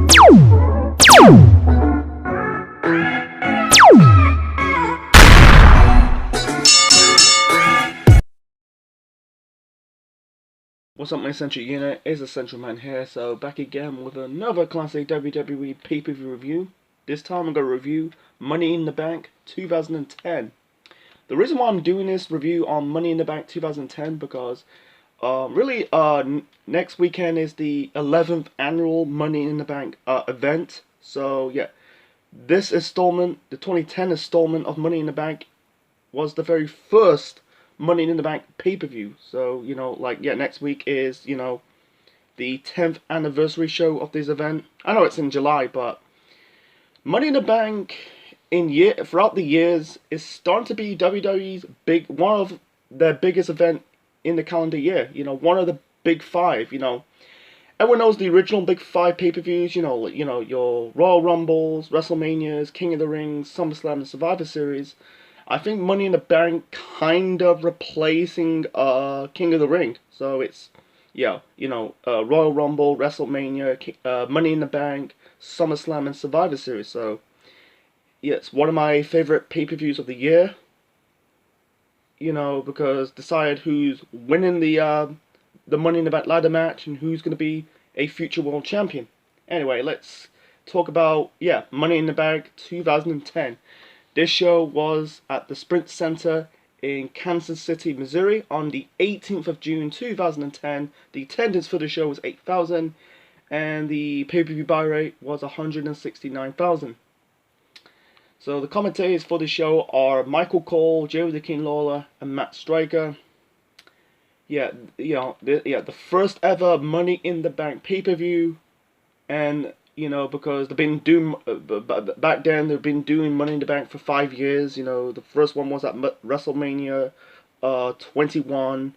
What's up, my Essential Unit? It's Essential Man here, so back again with another classic WWE pay-per-view review. This time I'm going to review Money in the Bank 2010. The reason why I'm doing this review on Money in the Bank 2010 because next weekend is the 11th annual Money in the Bank event. So yeah, this installment, the 2010 installment of Money in the Bank, was the very first Money in the Bank pay-per-view. So, next week is, the 10th anniversary show of this event. I know it's in July, but Money in the Bank throughout the years is starting to be WWE's one of their biggest event in the calendar year. One of the big five. Everyone knows the original big five pay-per-views. Your Royal Rumbles, WrestleManias, King of the Rings, SummerSlam, and Survivor Series. I think Money in the Bank kind of replacing King of the Ring. So it's, Royal Rumble, WrestleMania, Money in the Bank, SummerSlam, and Survivor Series. So, yeah, it's one of my favorite pay-per-views of the year. Because decide who's winning the Money in the Bank ladder match and who's going to be a future world champion. Anyway, let's talk about, Money in the Bank 2010. This show was at the Sprint Center in Kansas City, Missouri on the 18th of June 2010. The attendance for the show was 8,000 and the pay-per-view buy rate was 169,000. So the commentators for the show are Michael Cole, Jerry the King Lawler, and Matt Striker. The first ever Money in the Bank pay-per-view, and because they've been doing, back then they've been doing Money in the Bank for 5 years. The first one was at WrestleMania 21,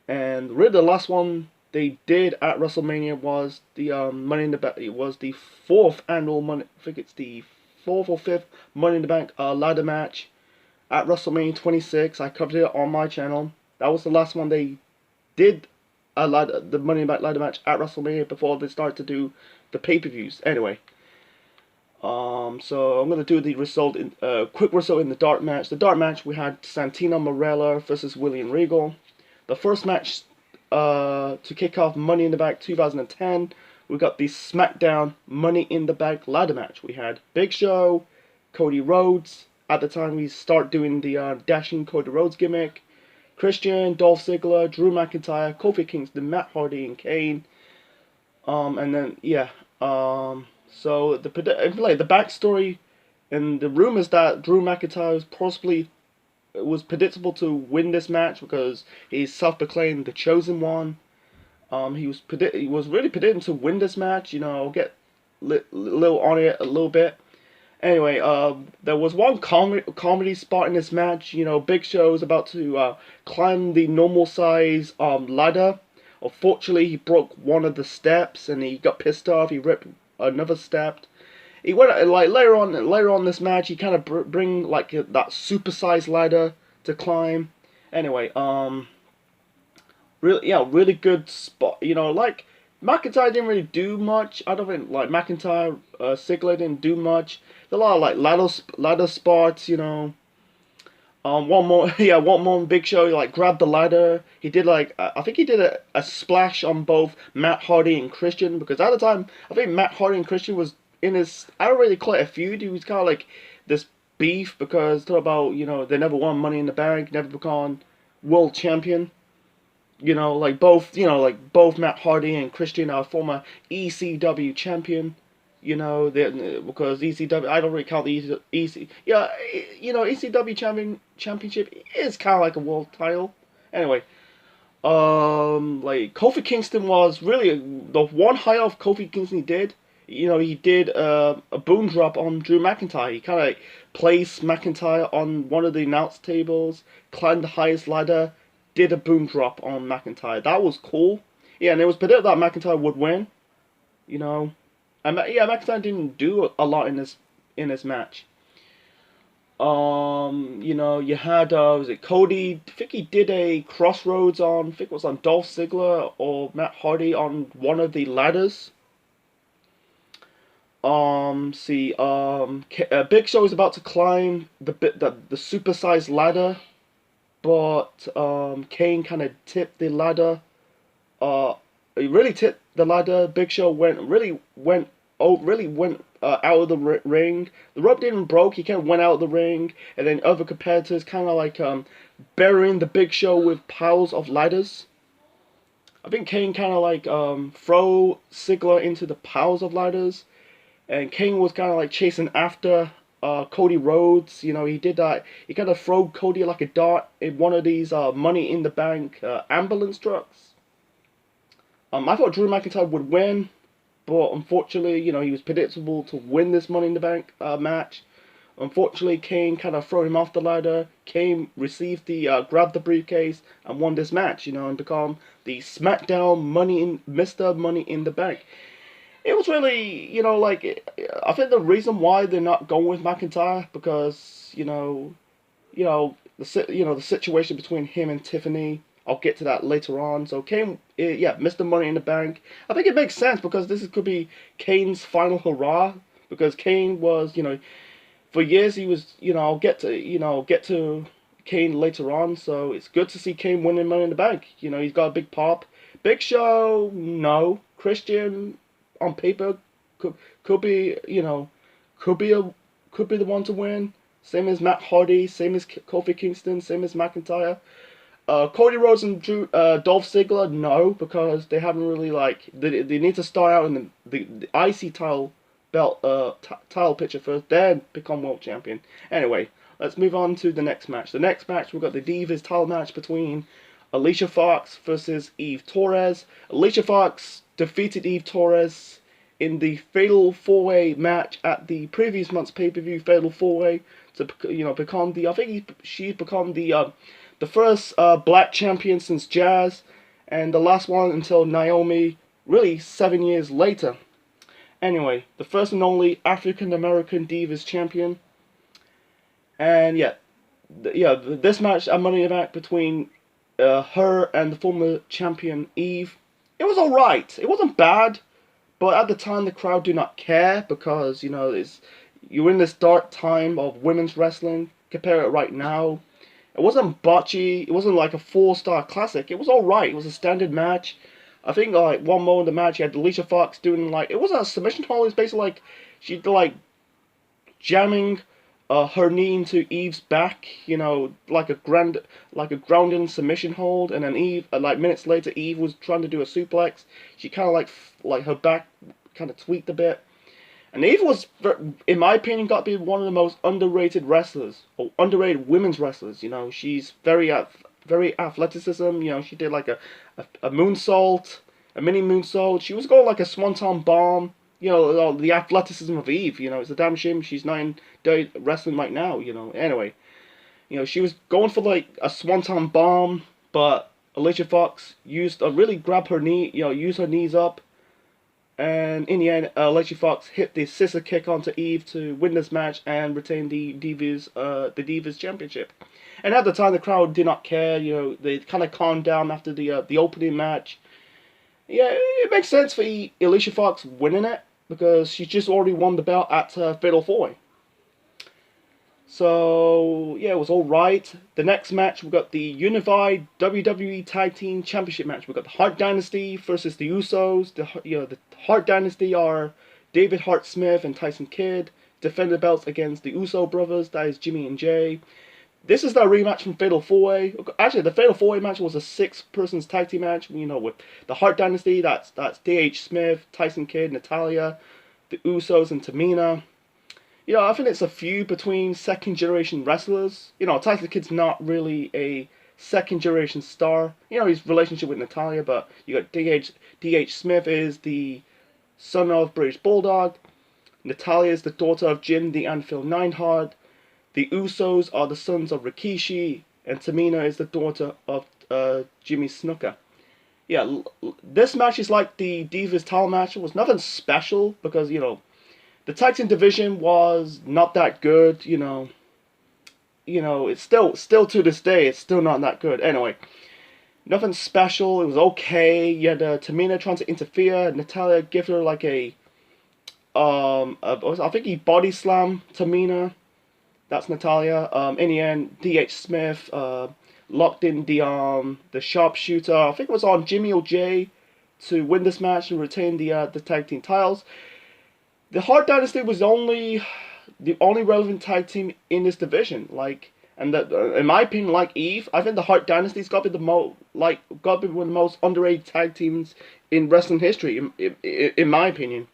and really the last one they did at WrestleMania was the Money in the Bank. It was the fourth annual Money. I think it's the fourth or fifth Money in the Bank ladder match at WrestleMania 26. I covered it on my channel. That was the last one they did the Money in the Bank ladder match at WrestleMania before they started to do the pay-per-views. Anyway, so I'm gonna do the quick result in the dark match. The dark match, we had Santino Marella versus William Regal. The first match to kick off Money in the Bank 2010, we got the SmackDown Money in the Bank ladder match. We had Big Show, Cody Rhodes. At the time, we start doing the dashing Cody Rhodes gimmick. Christian, Dolph Ziggler, Drew McIntyre, Kofi Kingston, Matt Hardy, and Kane. So the backstory and the rumors that Drew McIntyre was predictable to win this match because he's self-proclaimed the chosen one. He was really predicting to win this match. I'll get little on it a little bit. Anyway, there was one comedy spot in this match. Big Show was about to climb the normal size ladder. Unfortunately, he broke one of the steps and he got pissed off. He ripped another step. He went later on this match. He kind of bring that supersized ladder to climb. Anyway, really good spot. McIntyre didn't really do much. I don't think McIntyre, Ziggler didn't do much. There's a lot of ladder spots. One more Big Show grabbed the ladder. He did I think he did a splash on both Matt Hardy and Christian, because at the time I think Matt Hardy and Christian was in his, I don't really call it a feud. He was kind of this beef because talk about they never won Money in the Bank, never become world champion. Both Matt Hardy and Christian are former ECW champion. Because ECW, I don't really count the ECW championship is kind of like a world title. Anyway, Kofi Kingston was really the one highlight Kofi Kingston did. He did a boom drop on Drew McIntyre. He kind of placed McIntyre on one of the announce tables, climbed the highest ladder, did a boom drop on McIntyre. That was cool. Yeah, and it was predicted that McIntyre would win. And McIntyre didn't do a lot in this match. You had was it Cody? I think he did a crossroads on, I think it was on Dolph Ziggler or Matt Hardy on one of the ladders. Big Show is about to climb the supersized ladder, but Kane kind of tipped the ladder. Uh, he really tipped the ladder. Big Show really went out of the ring. The rope didn't broke. He kind of went out of the ring, and then other competitors kind of like burying the Big Show with piles of ladders. I think Kane kind of like throw Ziggler into the piles of ladders, and Kane was kind of like chasing after Cody Rhodes. You know, he did that. He kind of threw Cody like a dart in one of these Money in the Bank ambulance trucks. I thought Drew McIntyre would win, but unfortunately, you know, he was predictable to win this Money in the Bank match. Unfortunately, Kane kind of threw him off the ladder. Kane received grabbed the briefcase and won this match, you know, and become the SmackDown Mr. Money in the Bank. It was really, you know, like, I think the reason why they're not going with McIntyre, because, the situation between him and Tiffany, I'll get to that later on. So Kane, yeah, Mr. Money in the Bank. I think it makes sense because could be Kane's final hurrah, because Kane was, for years he was, I'll get to Kane later on. So it's good to see Kane winning Money in the Bank. You know, he's got a big pop. Big Show, no. Christian, on paper, could be, could be the one to win. Same as Matt Hardy, same as Kofi Kingston, same as McIntyre. Cody Rhodes and Dolph Ziggler, no, because they haven't really they need to start out in the IC title belt title picture first, then become world champion. Anyway, let's move on to the next match. The next match, we've got the Divas title match between Alicia Fox versus Eve Torres. Alicia Fox defeated Eve Torres in the Fatal 4-Way match at the previous month's pay-per-view Fatal 4-Way to become she's become the first black champion since Jazz, and the last one until Naomi, really 7 years later. Anyway, the first and only African American Divas champion. And this match at Money in the Bank between her and the former champion Eve, it was alright. It wasn't bad, but at the time the crowd do not care because, you're in this dark time of women's wrestling. Compare it right now. It wasn't botchy. It wasn't like a 4-star classic. It was alright. It was a standard match. I think one moment in the match you had Alicia Fox doing it wasn't a submission hold. It was basically like she jamming her knee into Eve's back. Like a grounding submission hold. And then Eve, minutes later, Eve was trying to do a suplex. She kind of like her back kind of tweaked a bit. And Eve was, in my opinion, got to be one of the most underrated wrestlers, or underrated women's wrestlers. She's very athleticism. She did like a moonsault, a mini moonsault. She was going like a swanton bomb. The athleticism of Eve. It's a damn shame she's not in wrestling right now. Anyway, she was going for like a swanton bomb, but Alicia Fox really grabbed her knee. Used her knees up. And in the end, Alicia Fox hit the scissor kick onto Eve to win this match and retain the Divas Championship. And at the time, the crowd did not care. They kind of calmed down after the opening match. Yeah, it makes sense for Alicia Fox winning it because she just already won the belt at Fatal 4-Way. So yeah, it was all right. The next match, we got the Unified WWE Tag Team Championship match. We got the Hart Dynasty versus the Usos. The Hart Dynasty are David Hart Smith and Tyson Kidd. Defend the belts against the Uso brothers. That is Jimmy and Jay. This is the rematch from Fatal 4-Way. Actually, the Fatal 4-Way match was a 6-person tag team match. With the Hart Dynasty, that's D.H. Smith, Tyson Kidd, Natalia, the Usos, and Tamina. I think it's a feud between second-generation wrestlers. Tyson Kidd's not really a second-generation star. His relationship with Natalia, but you got D.H. Smith is the son of British Bulldog. Natalia is the daughter of Jim the Anvil Neidhart. The Usos are the sons of Rikishi, and Tamina is the daughter of Jimmy Snuka. Yeah, this match is like the Divas title match. It was nothing special because, the tag team division was not that good, it's still to this day, it's still not that good. Anyway, nothing special, it was okay. You had Tamina trying to interfere, Natalia give her like a I think he body slammed Tamina. That's Natalia. In the end, D.H. Smith locked in the sharpshooter. I think it was on Jimmy OJ to win this match and retain the tag team titles. The Hart Dynasty was the only relevant tag team in this division. Like, and that in my opinion, like Eve, I think the Hart Dynasty's got to be got to be one of the most underrated tag teams in wrestling history, in my opinion.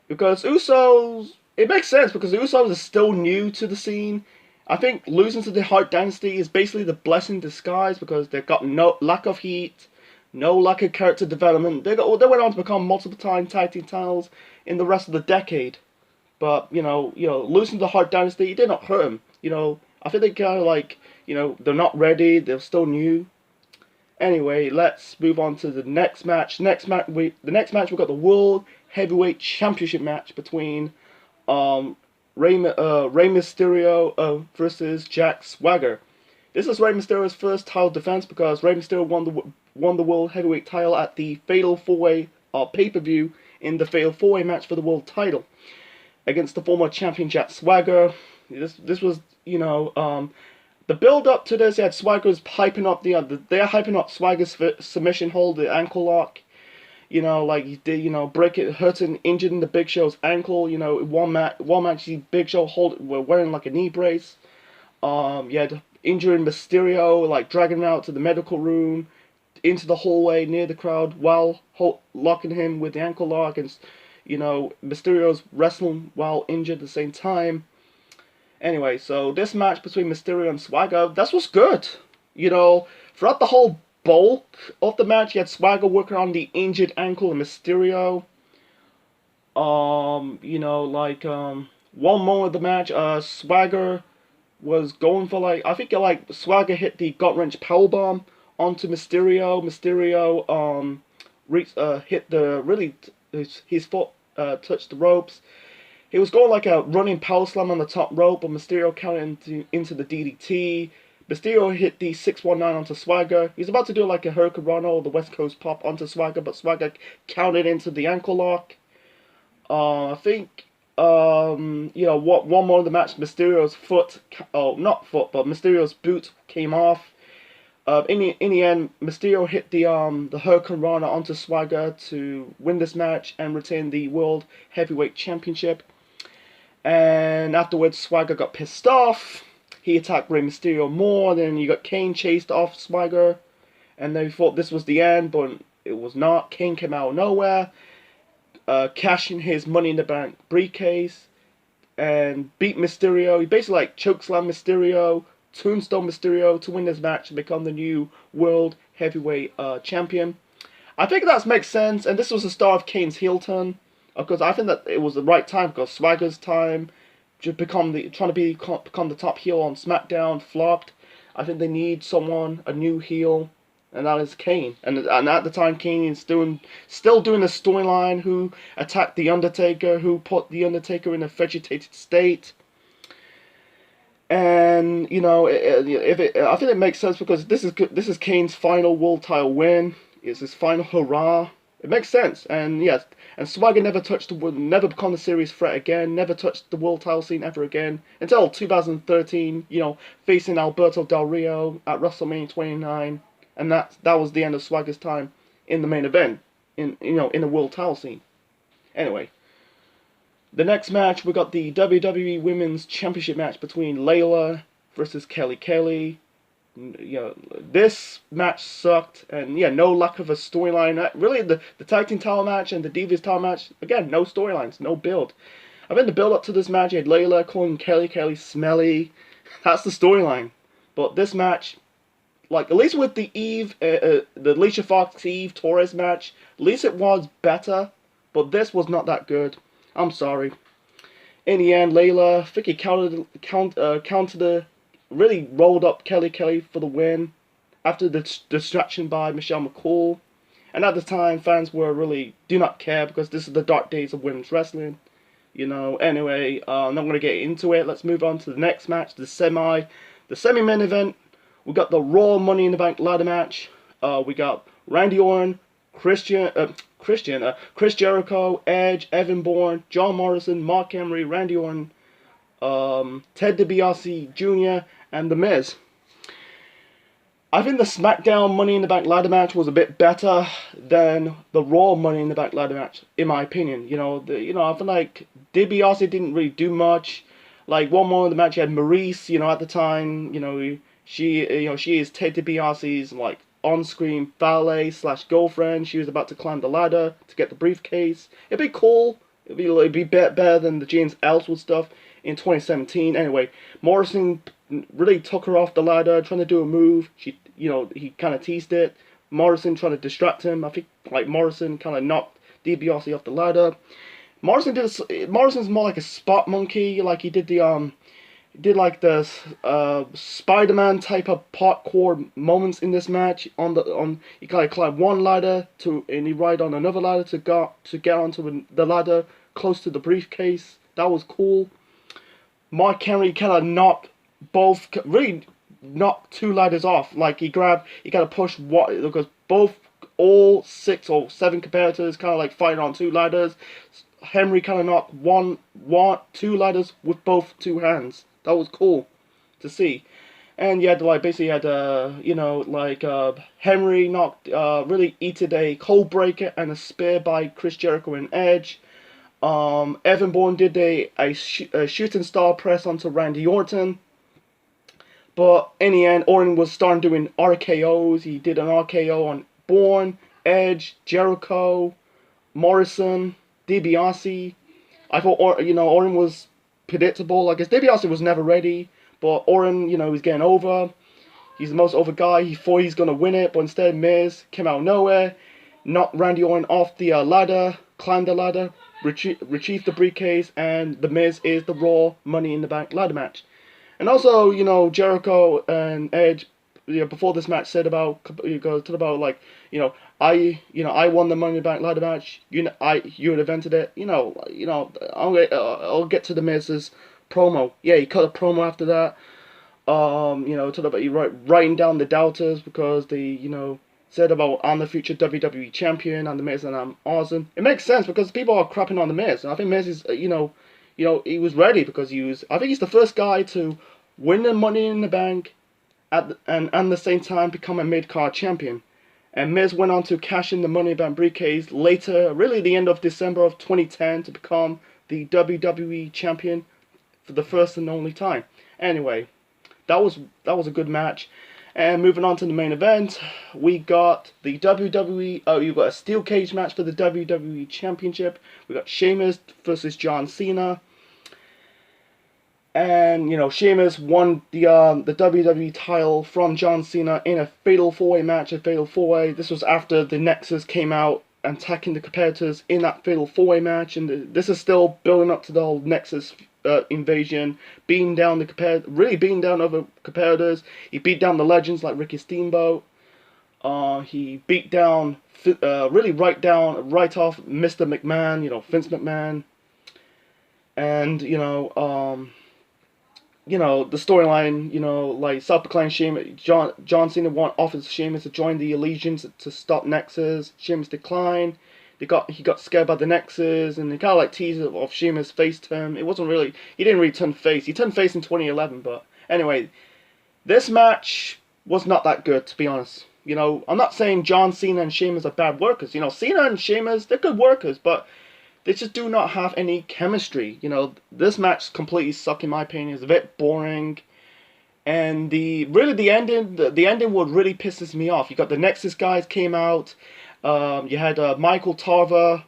Because Usos, it makes sense because the Usos are still new to the scene. I think losing to the Hart Dynasty is basically the blessing in disguise because they've got no lack of heat, no lack of character development. They went on to become multiple time tag team titles in the rest of the decade. But losing to the Hart Dynasty, it did not hurt them. I think they kind of they're not ready. They're still new. Anyway, let's move on to the next match. The next match we got the World Heavyweight Championship match between Rey Mysterio versus Jack Swagger. This is Rey Mysterio's first title defense because Rey Mysterio won the World Heavyweight title at the Fatal 4-Way pay-per-view in the Fatal 4-Way match for the world title against the former champion Jack Swagger. This was the build up to this. You had Swagger's hyping up they're hyping up Swagger's submission hold, the ankle lock. He did, break it, hurting, injured in the Big Show's ankle. One match, Big Show were wearing like a knee brace. You had injuring Mysterio, like dragging him out to the medical room, into the hallway near the crowd while locking him with the ankle lock, and Mysterio's wrestling while injured at the same time. Anyway, so this match between Mysterio and Swagger, that was good. Throughout the whole bulk of the match, you had Swagger working on the injured ankle of Mysterio. One moment of the match, Swagger was going for I think Swagger hit the gut wrench powerbomb onto Mysterio. Mysterio hit his foot touched the ropes. He was going like a running power slam on the top rope, but Mysterio counted into the DDT. Mysterio hit the 619 onto Swagger. He's about to do like a Hurricane Rana or the West Coast Pop onto Swagger, but Swagger counted into the ankle lock. I think, one more of the match, Mysterio's Mysterio's boot came off. In the end, Mysterio hit the Hurricane Rana onto Swagger to win this match and retain the World Heavyweight Championship. And afterwards, Swagger got pissed off. He attacked Rey Mysterio more. Then you got Kane chased off Swagger. And they thought this was the end, but it was not. Kane came out of nowhere, cashing his Money in the Bank briefcase, and beat Mysterio. He basically chokeslammed Mysterio, tombstone Mysterio to win this match and become the new World Heavyweight Champion. I think that makes sense, and this was the start of Kane's heel turn. Because I think that it was the right time, because Swagger's time to become the top heel on SmackDown flopped. I think they need a new heel, and that is Kane. And at the time, Kane is still doing the storyline, who attacked The Undertaker, who put The Undertaker in a vegetated state. And I think it makes sense because this is Kane's final world title win. It's his final hurrah. It makes sense, and yes, and Swagger never become the serious threat again, never touched the world title scene ever again until 2013. Facing Alberto Del Rio at WrestleMania 29, and that was the end of Swagger's time in the main event, in the world title scene. Anyway, the next match we got the WWE Women's Championship match between Layla versus Kelly Kelly. This match sucked, and no lack of a storyline. Really, the tag team title match and the Divas title match, again, no storylines, no build. I think the build up to this match, you had Layla calling Kelly smelly. That's the storyline. But this match, at least with the Alicia Fox Eve Torres match, at least it was better. But this was not that good. I'm sorry. In the end, Layla, I think he countered really rolled up Kelly for the win after the distraction by Michelle McCool. And at the time, fans were really do not care because this is the dark days of women's wrestling. Anyway, I'm not going to get into it. Let's move on to the next match, the semi-main event. We got the Raw Money in the Bank ladder match. We got Randy Orton Chris Jericho, Edge, Evan Bourne, John Morrison, Mark Henry, Randy Orton, Ted DiBiase Jr., and The Miz. I think the SmackDown Money in the Bank ladder match was a bit better than the Raw Money in the Bank ladder match, in my opinion. I feel like DiBiase didn't really do much. Like one more in the match, you had Maurice. At the time, she is Ted DiBiase's like on-screen valet slash girlfriend. She was about to climb the ladder to get the briefcase. It'd be cool. It'd be better than the James Ellsworth stuff in 2017. Anyway, Morrison really took her off the ladder, trying to do a move. He kind of teased it. Morrison trying to distract him. I think like Morrison kind of knocked DiBiase off the ladder. Morrison's more like a spot monkey. Like he did the Spider-Man type of parkour moments in this match. He kind of climbed one ladder and he ride on another ladder to get onto the ladder close to the briefcase. That was cool. Mark Henry kind of really knocked two ladders off. Like he kind of pushed because all 6 or 7 competitors kind of like fighting on 2 ladders. Henry kind of knocked 2 ladders with both 2 hands. That was cool to see. And you had Henry really eated a cold breaker and a spear by Chris Jericho and Edge. Evan Bourne did a shooting star press onto Randy Orton. But in the end, Orton was starting doing RKOs. He did an RKO on Bourne, Edge, Jericho, Morrison, DiBiase. I thought Orton was predictable. I guess DiBiase was never ready, but Orton, he's getting over. He's the most over guy. He thought he's gonna win it, but instead Miz came out of nowhere, knocked Randy Orton off the ladder, climbed the ladder, retrieved the briefcase, and the Miz is the Raw Money in the Bank ladder match. And also, Jericho and Edge, before this match said about I won the Money in the Bank ladder match. You had invented it. I'll get to the Miz's promo. Yeah, he cut a promo after that. Talked about he writing down the doubters because they said about I'm the future WWE champion and the Miz and I'm awesome. It makes sense because people are crapping on the Miz. And I think Miz is he was ready because I think he's the first guy to win the Money in the Bank and at the same time become a mid-card champion. And Miz went on to cash in the Money in the Bank briefcase later, really the end of December of 2010, to become the WWE champion for the first and only time. Anyway, that was a good match. And moving on to the main event, we got the WWE. You got a steel cage match for the WWE Championship. We got Sheamus versus John Cena. And Sheamus won the WWE title from John Cena in a fatal 4-way match. This was after the Nexus came out attacking the competitors in that fatal 4-way match, and this is still building up to the whole Nexus invasion, beating down other competitors. He beat down the legends like Ricky Steamboat. He beat down right off Mr. McMahon, Vince McMahon, and the storyline, like self-proclaimed Sheamus, John Cena offers Sheamus to join the Allegiance to stop Nexus. Sheamus declined. He got scared by the Nexus, and he kind of like teased of Sheamus' face turn. He didn't really turn face. He turned face in 2011, but anyway, this match was not that good, to be honest. I'm not saying John Cena and Sheamus are bad workers. Cena and Sheamus, they're good workers, but they just do not have any chemistry. This match completely sucked in my opinion. It's a bit boring. And the ending what really pisses me off. You got the Nexus guys came out. You had Michael Tarver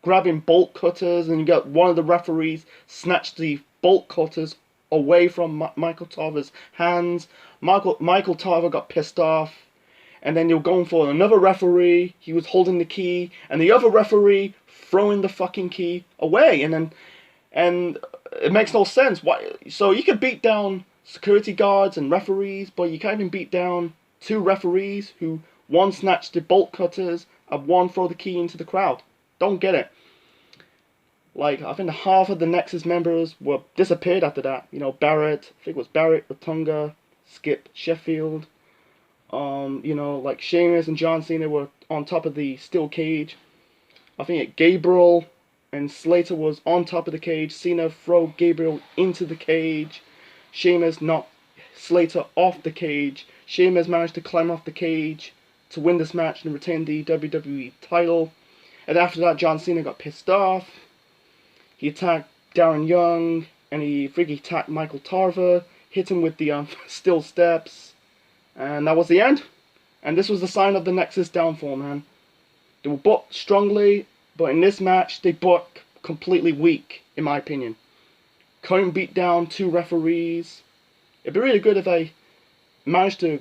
grabbing bolt cutters, and you got one of the referees snatched the bolt cutters away from Michael Tarver's hands. Michael Tarver got pissed off. And then they were going for another referee. He was holding the key, and the other referee throwing the fucking key away. And it makes no sense. Why? So you could beat down security guards and referees, but you can't even beat down 2 referees who one snatched the bolt cutters and one throw the key into the crowd. Don't get it. Like, I think half of the Nexus members were disappeared after that. Barrett, I think it was Barrett, Latunga, Skip Sheffield. You know, like Sheamus and John Cena were on top of the steel cage. I think Gabriel and Slater was on top of the cage. Cena throw Gabriel into the cage. Sheamus knocked Slater off the cage. Sheamus managed to climb off the cage to win this match and retain the WWE title. And after that, John Cena got pissed off. He attacked Darren Young, and he freaky attacked Michael Tarver, hit him with the steel steps, and that was the end. And this was the sign of the Nexus downfall, man. They were booked strongly, but in this match, they booked completely weak, in my opinion. Couldn't beat down two referees. It'd be really good if they managed to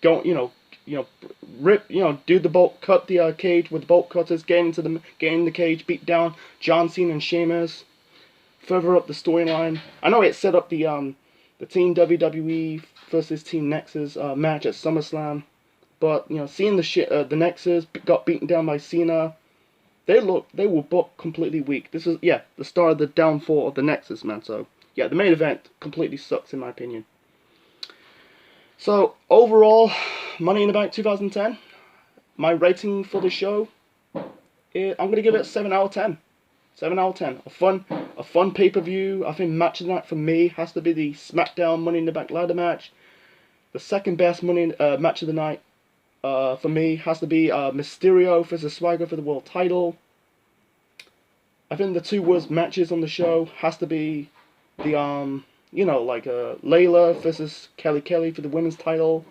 go, rip, do the bolt, cut the cage with the bolt cutters, get in the cage, beat down John Cena and Sheamus, further up the storyline. I know it set up the Team WWE versus Team Nexus match at SummerSlam, but seeing the Nexus got beaten down by Cena, they were booked completely weak. This was the start of the downfall of the Nexus, man. So the main event completely sucks in my opinion. So overall, Money in the Bank 2010, my rating for the show, I'm gonna give it a 7 out of 10. 7 out of 10. A fun pay-per-view. I think match of the night for me has to be the SmackDown Money in the Bank ladder match. The second best match of the night for me has to be Mysterio versus Swagger for the world title. I think the two worst matches on the show has to be the Layla versus Kelly for the women's title.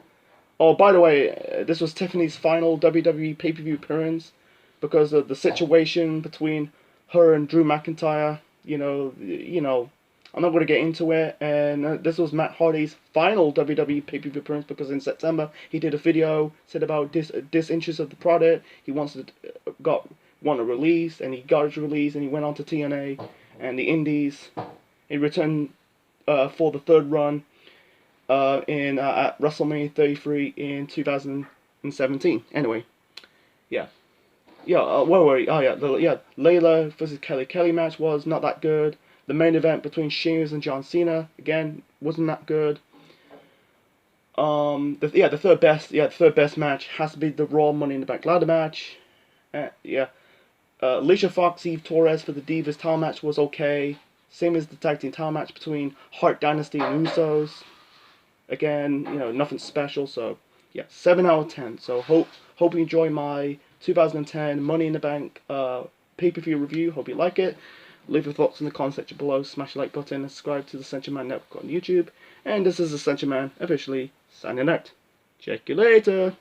Oh, by the way, this was Tiffany's final WWE pay-per-view appearance because of the situation between her and Drew McIntyre. I'm not going to get into it. And this was Matt Hardy's final WWE pay-per-view appearance because in September he did a video, said about disinterest of the product. He want a release, and he got his release, and he went on to TNA and the Indies. He returned for the third run at WrestleMania 33 in 2017. Anyway, where were we? Oh yeah, Layla versus Kelly match was not that good. The main event between Sheamus and John Cena again wasn't that good. The third best match has to be the Raw Money in the Bank ladder match. Alicia Fox, Eve Torres for the Divas title match was okay. Same as the tag team title match between Hart Dynasty and Usos. Again, nothing special. So 7 out of 10. So hope you enjoy my 2010 Money in the Bank pay-per-view review. Hope you like it. Leave your thoughts in the comment section below. Smash the like button and subscribe to the Century Man Network on YouTube. And this is the Century Man officially signing out. Check you later.